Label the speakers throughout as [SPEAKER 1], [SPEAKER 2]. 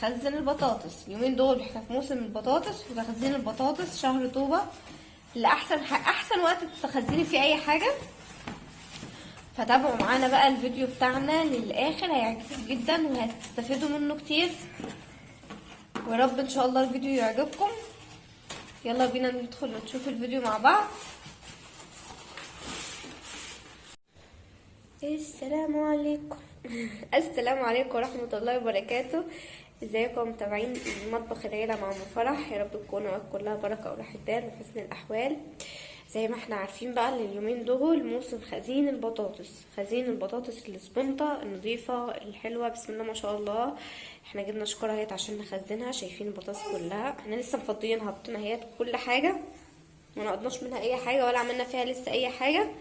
[SPEAKER 1] بنخزن البطاطس. اليومين دول احنا في موسم البطاطس وتخزين البطاطس، شهر طوبة اللي احسن وقت تخزني فيه اي حاجة. فتابعوا معانا بقى الفيديو بتاعنا للاخر، هيعجبكم جدا وهتستفيدوا منه كتير، ويا رب ان شاء الله الفيديو يعجبكم. يلا بينا ندخل نشوف الفيديو مع بعض. السلام عليكم. السلام عليكم ورحمة الله وبركاته. ازيكم متابعين مطبخ العيلة مع ام فرح؟ يا رب تكون اوقات كلها بركة وراحة بال وحسن الاحوال. زي ما احنا عارفين بقى اليومين دول موسم خزين البطاطس، خزين البطاطس السبونطة النظيفة الحلوة بسم الله ما شاء الله. احنا جبنا شكارة اهيت عشان نخزنها، شايفين البطاطس كلها احنا لسه مفضيينها، حاطين اهيت كل حاجة، ما نقضناش منها اي حاجة ولا عملنا فيها لسه اي حاجة.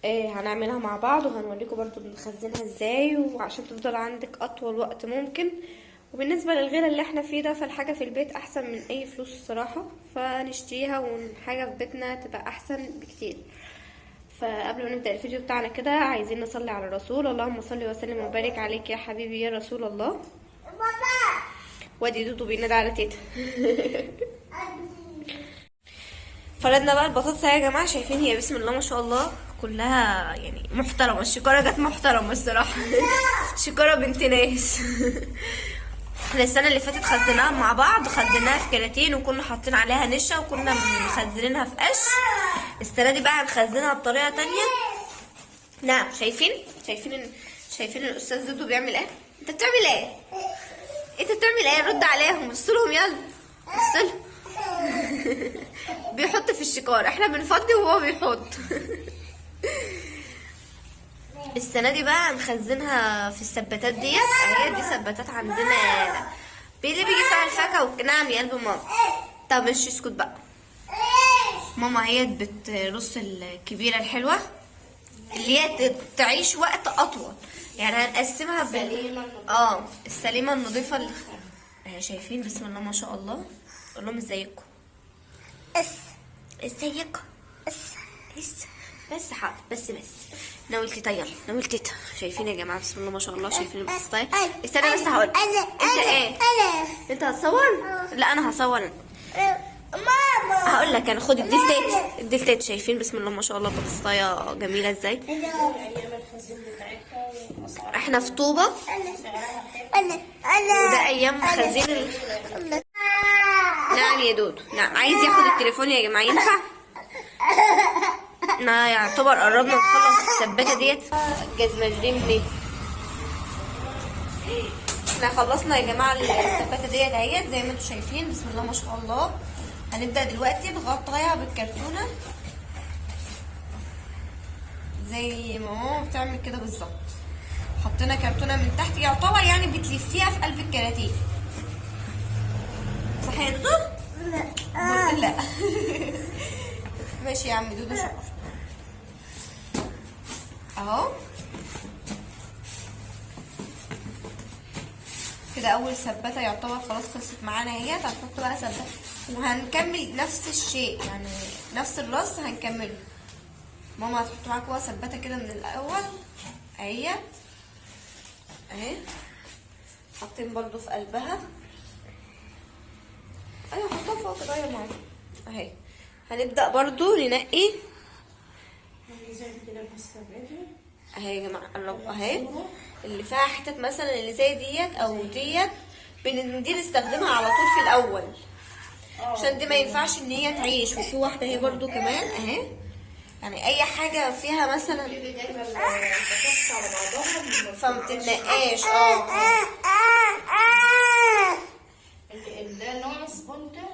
[SPEAKER 1] هنعملها مع بعض وهنوريكم برضو بنخزنها ازاي، وعشان تفضل عندك اطول وقت ممكن. وبالنسبه للغلا اللي احنا فيه ده، فالحاجه في البيت احسن من اي فلوس الصراحه، فنشتريها والحاجه في بيتنا تبقى احسن بكتير. فقبل ما نبدا الفيديو بتاعنا كده عايزين نصلي على الرسول. اللهم صل وسلم وبارك عليك يا حبيبي يا رسول الله. وادي دودو بينادي على تيتا. فردنا بقى البطاطس يا جماعه، شايفين هي بسم الله ما شاء الله كلها يعني محترمه. الشكاره جت محترمه الصراحه. شكاره بنت ناس. احنا السنه اللي فاتت خزناها مع بعض، خزناها في كراتين وكنا حاطين عليها نشا وكنا مخزنينها في قش. السنه دي بقى هنخزنها بطريقه تانية. نعم شايفين الاستاذ دودو بيعمل ايه؟ انت بتعمل ايه؟ رد عليهم، بصلهم يلا بصلهم. بيحط في الشكار، احنا بنفضي وهو بيحط. السنه دي بقى هنخزنها في السباتات ديت. اهي دي سباتات عندنا اللي بيجي فيها الفاكهه. نعم يا قلب ماما. طب مش اسكت بقى. ماما هي بترص الكبيره الحلوه اللي هي تعيش وقت اطول، يعني هنقسمها السليمه النظيفه اهي. شايفين بسم الله ما شاء الله. قول لهم ازيكم. ازيكم بس حاضر. بس ناول تيتا، يلا ناول تيتا. شايفين يا جماعه بسم الله ما شاء الله. شايفين البسطايه. استنى بس هقول انت ايه. انت هتصور؟ لا انا هصور. ماما هقول لك انا. خد الدلتات. شايفين بسم الله ما شاء الله البسطايه جميله ازاي. احنا في طوبه وده ايام خزين نعم يا دودو. نعم عايز ياخد التليفون يا جماعه، ينفع؟ احنا يعتبر قربنا نخلص السباكه ديت. جزمجرين منين؟ احنا خلصنا يا جماعه السباكه ديت اهيت زي ما انتم شايفين بسم الله ما شاء الله. هنبدا دلوقتي نغطيها بالكرتونه زي ما هو بتعمل كده بالظبط. حطينا كرتونه من تحت يعتبر يعني بتلفيها في قلب الكراتين. صح يا دودو؟ لا. ماشي يا عم دودو شكرا. اهو كده اول سباته يعتبر خلاص خلصت معانا اهيت. هنحط بقى سباته وهنكمل نفس الشيء، يعني نفس الرص هنكمله. ماما هتحط معاكم بقى سباته كده من الاول اهيت اهي. حاطين برضو في قلبها. ايوه حطها فوق كده يا ماما اهي. هنبدا برضو ننقي اهي يا جماعه. قربوا اهي اللي فيها حتت مثلا اللي زي ديت او ديت، دي نستخدمها على طول في الاول عشان دي ما ينفعش ان هي تعيش. وفي واحده اهي برضو كمان اهي، يعني اي حاجه فيها مثلا فمتنقاش.
[SPEAKER 2] ده نوع سبونتا،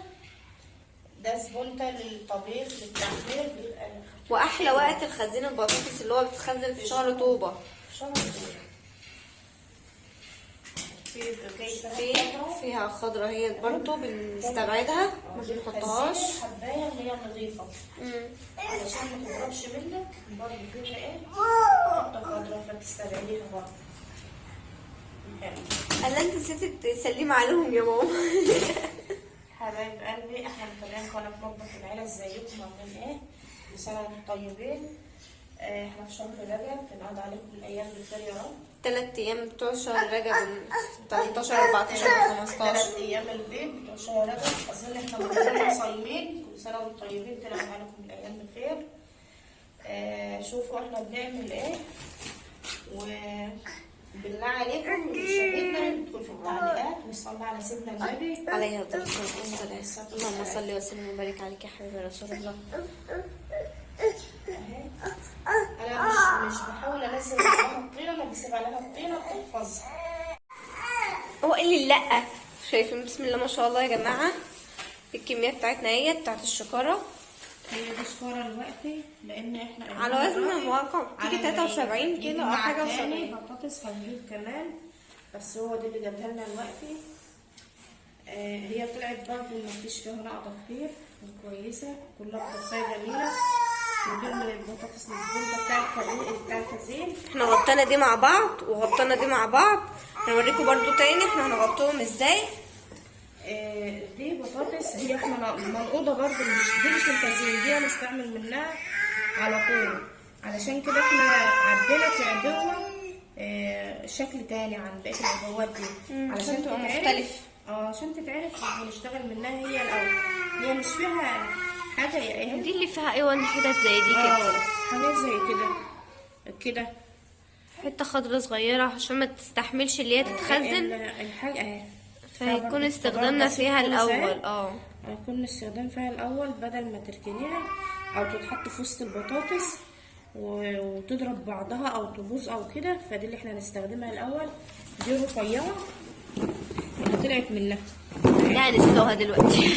[SPEAKER 2] ده سبونتا للطبيخ للتحمير.
[SPEAKER 1] واحلى وقت الخزين البطاطس اللي هو بتخزن في شهر طوبه. فيها خضرة هي برضو بنستبعدها ما بنحطهاش.
[SPEAKER 2] حبايه اللي هي نظيفه علشان ما تضربش منك. برضو فيها ايه نقطه خضرا فتستبعديها برضو.
[SPEAKER 1] انا انت نسيتي تسلمي عليهم يا ماما.
[SPEAKER 2] حبايب قلبي احنا متابعين قناه مطبخ العيله. ازيكم عاملين ايه؟ كل سنه وانتم طيبين. احنا في شهر رجب، بنقعد عليكم الايام بالخير يا رب.
[SPEAKER 1] 3 ايام بتوع شهر رجب، 13 14 15.
[SPEAKER 2] 3 ايام البيت بتوع شهر رجب. اظن احنا كلنا صايمين. كل سنه وانتم طيبين، تنعم عليكم الايام بالخير. شوفوا احنا بنعمل ايه، وبالله عليكم مشاهدينا ندخل في التعليقات ونصلي على سيدنا النبي
[SPEAKER 1] عليه الصلاة والسلام. اللهم صل وسلم وبارك عليك يا حبيبي رسول الله.
[SPEAKER 2] انا مش بحاول انزل عليها الطينه، انا بسيب عليها الطينه بتحفظها.
[SPEAKER 1] هو قال لي لا. شايفين بسم الله ما شاء الله يا جماعه الكميه بتاعتنا هي بتاعت الشكاره.
[SPEAKER 2] هي دي شكاره دلوقتي، لان احنا
[SPEAKER 1] على وزن مواقع تيجي 73 كيلو او حاجه
[SPEAKER 2] تاني بطاطس هنجيب كمان، بس هو دي اللي جابها لنا دلوقتي. هي طلعت برضه مفيش فيها نقطه كتير وكويسه، كلها بطاطسايه جميله. ودي البطاطس الزبده بتاع الخزين.
[SPEAKER 1] احنا غطينا دي مع بعض وغطينا دي مع بعض، هنوريكم برضو تاني احنا هنغطيهم ازاي.
[SPEAKER 2] دي بطاطس هي احنا منقوضه برضه، دي مش الخزين، دي هنستعمل منها على طول. علشان كده احنا عدينا في عبوه شكل تاني عن بقيه العبوات دي، علشان
[SPEAKER 1] تبقى
[SPEAKER 2] تتعرف.
[SPEAKER 1] مختلف.
[SPEAKER 2] عشان تتعرف هنشتغل منها هي الاول. هي مش فيها حاجه يا ايه،
[SPEAKER 1] دي اللي فيها ايوه حتت زي دي كده،
[SPEAKER 2] حاجات زي كده
[SPEAKER 1] حته خضرا صغيره عشان ما تستحملش اللي هي تتخزن،
[SPEAKER 2] الحاجه اهي.
[SPEAKER 1] فهيكون استخدامنا فيها الاول.
[SPEAKER 2] هيكون الاستخدام فيها الاول بدل ما تركنيها او تتحط في وسط البطاطس وتضرب بعضها او تبوظ او كده. فدي اللي احنا هنستخدمها الاول. دي رفيعه اللي طلعت منها،
[SPEAKER 1] لا هنسلقها دلوقتي.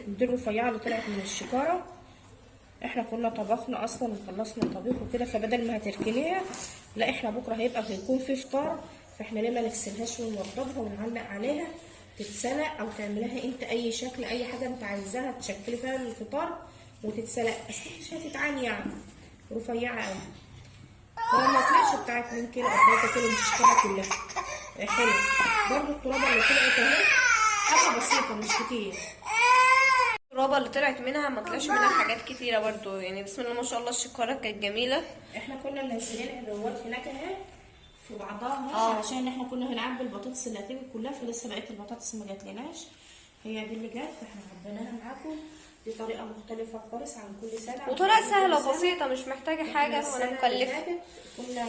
[SPEAKER 2] دي الرفيعه اللي طلعت من الشكاره. احنا كنا طبخنا اصلا وخلصنا الطبيخ وكده، فبدل ما هتركنيها لا، احنا بكره هيكون في فطار، فاحنا ليه ما نغسلهاش ونوضبها ونعلق عليها تتسلق، او تعملها انت اي شكل، اي حاجه انت عايزاها تشكلي فيها الفطار وتتسلق، بس مش هتتعاني يعني، رفيعه قوي. ولما طلعش بتاعت 2 كيلو او 3 كيلو مش الشكاره كلها حلو. برضه الترابه اللي طلعت اهي حاجه بسيطه مش كتير.
[SPEAKER 1] الترابه اللي طلعت منها ما طلعش منها حاجات كتيره برضو يعني، بسم الله ما شاء الله الشكاره كانت جميله.
[SPEAKER 2] احنا كنا منزلين الروات هناك اهي في بعضها عشان احنا كنا هنعبي البطاطس اللي هتيجي كلها، فلسه بقيه البطاطس ما جاتلناش. هي دي اللي جت فاحنا عبيناها معاكم. دي طريقه مختلفه خالص عن كل سنه،
[SPEAKER 1] وطريقه سهله بسيطه مش محتاجه حاجه ولا مكلفه.
[SPEAKER 2] كنا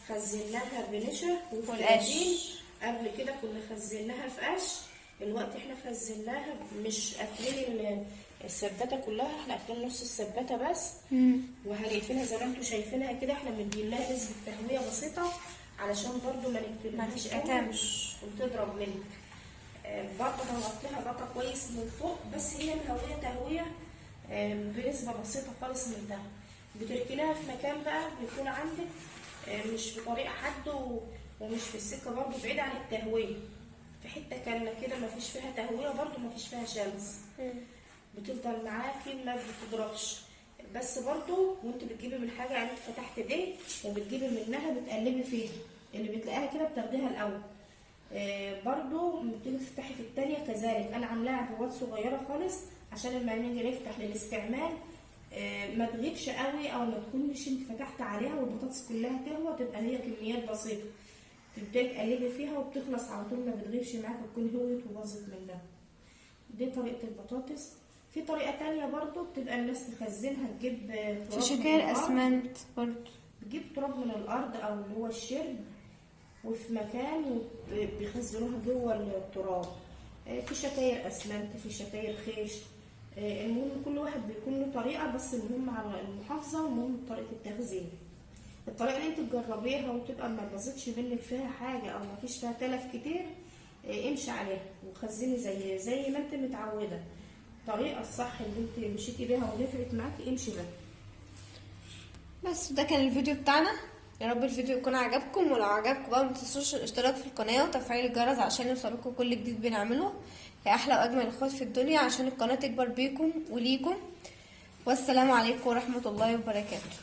[SPEAKER 2] خزناها بنشا
[SPEAKER 1] والقش.
[SPEAKER 2] قبل كده كنا خزناها في قش. الوقت احنا خزناها مش قافلين السباته كلها، احنا قافلين نص السباته بس. وهنقفلها زي ما انتم شايفينها كده. احنا مدين لها نسبه تهويه بسيطه علشان برضو ما نكتمش وتضرب منك. برضو هنغطيها غطا كويس من فوق، بس هي مهويه تهويه بنسبه بسيطه خالص من ده. بتركناها في مكان بقى بيكون عندك مش بطريقه حد ومش في السكه برضو بعيد عن التهويه، في حته كامله كده ما فيش فيها تهويه برضو ما فيش فيها شمس. بتفضل معاكي ما بتضربش. بس برضو وانت بتجيبي من حاجه انت فتحت دي وبتجيبي منها بتقلبي فيها، اللي بتلاقيها كده بتاخديها الاول. برضو بتيجي تفتحي في التانية كذلك. انا عاملاها عبوات صغيره خالص عشان لما نيجي نفتح للاستعمال ما تغيبش قوي، او ما تكونش انت فتحت عليها والبطاطس كلها تهوى، تبقى هي كميات بسيطه. تبداي تقلبي فيها وبتخلص على طول، ما بتغيبش معاك وتكون هوت وباظت منها. دي طريقه البطاطس. في طريقه تانية برضو بتبقى الناس تخزنها، تجيب تراب
[SPEAKER 1] في شكاير اسمنت برضو،
[SPEAKER 2] بتجيب تراب من الارض او اللي هو الشرب وفي مكان وبيخزنوها جوه التراب. في شكاير اسمنت، في شكاير خيش. المهم كل واحد بيكون له طريقه، بس المهم على المحافظه والمهم طريقه التخزين. الطريقه اللي انت تجربيها وتبقى ما باظتش منك فيها حاجه او ما فيش فيها تلف كتير امشي عليها وخزني زي ما انت متعوده. الطريقه الصح اللي انت مشيتي بيها ونفعت معاكي امشي بيها.
[SPEAKER 1] بس ده كان الفيديو بتاعنا. يا رب الفيديو يكون عجبكم، ولو عجبكم بقى متنسوش الاشتراك في القناه وتفعيل الجرس عشان يوصلكم كل جديد بنعمله. يا احلى واجمل اخوات في الدنيا، عشان القناه تكبر بيكم وليكم. والسلام عليكم ورحمه الله وبركاته.